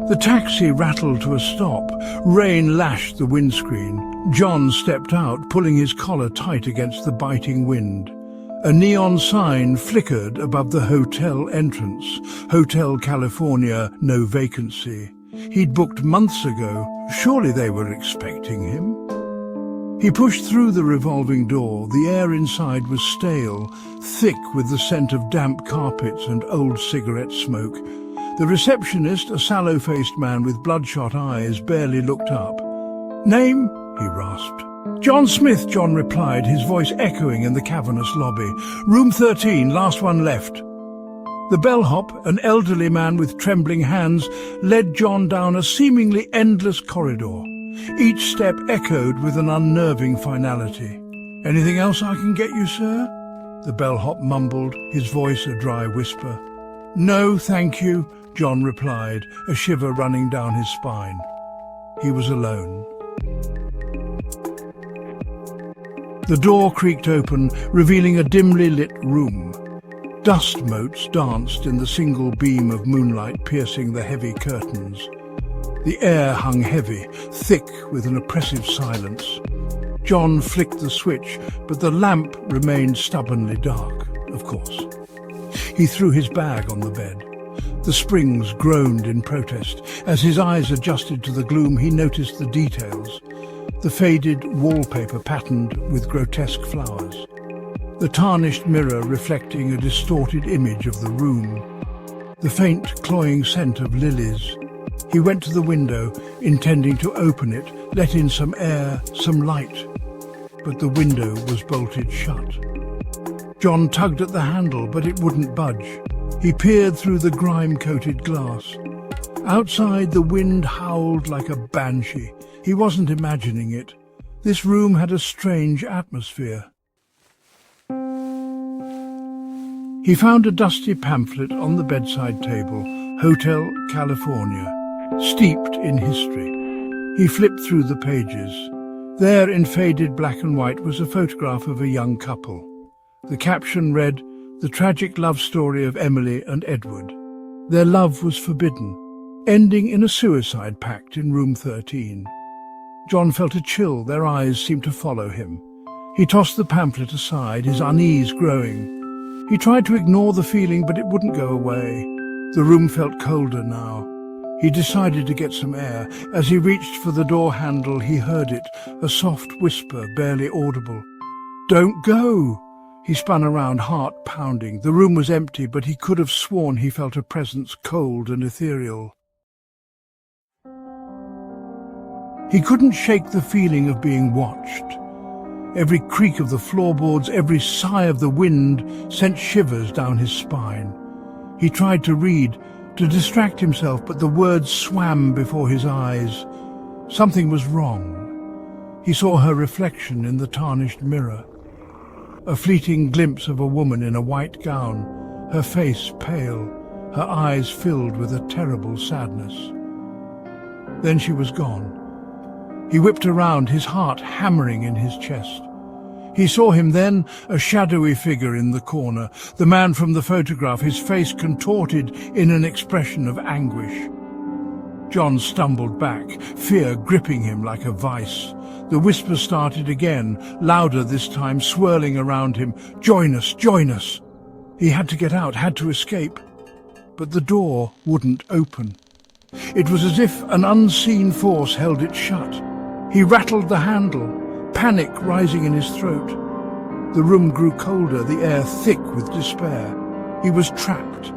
The taxi rattled to a stop. Rain lashed the windscreen. John stepped out, pulling his collar tight against the biting wind. A neon sign flickered above the hotel entrance. Hotel California, no vacancy. He'd booked months ago. Surely they were expecting him. He pushed through the revolving door. The air inside was stale, thick with the scent of damp carpets and old cigarette smoke. The receptionist, a sallow-faced man with bloodshot eyes, barely looked up. "Name?" he rasped. "John Smith," John replied, his voice echoing in the cavernous lobby. "Room 13, last one left." The bellhop, an elderly man with trembling hands, led John down a seemingly endless corridor. Each step echoed with an unnerving finality. "Anything else I can get you, sir?" The bellhop mumbled, his voice a dry whisper. "No, thank you," John replied, a shiver running down his spine. He was alone. The door creaked open, revealing a dimly lit room. Dust motes danced in the single beam of moonlight piercing the heavy curtains. The air hung heavy, thick with an oppressive silence. John flicked the switch, but the lamp remained stubbornly dark, of course. He threw his bag on the bed. The springs groaned in protest. As his eyes adjusted to the gloom, he noticed the details. The faded wallpaper patterned with grotesque flowers. The tarnished mirror reflecting a distorted image of the room. The faint, cloying scent of lilies. He went to the window, intending to open it, let in some air, some light. But the window was bolted shut. John tugged at the handle, but it wouldn't budge. He peered through the grime-coated glass. Outside, the wind howled like a banshee. He wasn't imagining it. This room had a strange atmosphere. He found a dusty pamphlet on the bedside table, Hotel California, steeped in history. He flipped through the pages. There, in faded black and white, was a photograph of a young couple. The caption read, "The tragic love story of Emily and Edward." Their love was forbidden, ending in a suicide pact in room 13. John felt a chill. Their eyes seemed to follow him. He tossed the pamphlet aside, his unease growing. He tried to ignore the feeling, but it wouldn't go away. The room felt colder now. He decided to get some air. As he reached for the door handle, he heard it, a soft whisper, barely audible. "Don't go!" He spun around, heart pounding. The room was empty, but he could have sworn he felt a presence cold and ethereal. He couldn't shake the feeling of being watched. Every creak of the floorboards, every sigh of the wind sent shivers down his spine. He tried to read, to distract himself, but the words swam before his eyes. Something was wrong. He saw her reflection in the tarnished mirror. A fleeting glimpse of a woman in a white gown, her face pale, her eyes filled with a terrible sadness. Then she was gone. He whipped around, his heart hammering in his chest. He saw him then, a shadowy figure in the corner, the man from the photograph, his face contorted in an expression of anguish. John stumbled back, fear gripping him like a vice. The whisper started again, louder this time, swirling around him. "Join us, join us!" He had to get out, had to escape. But the door wouldn't open. It was as if an unseen force held it shut. He rattled the handle, panic rising in his throat. The room grew colder, the air thick with despair. He was trapped.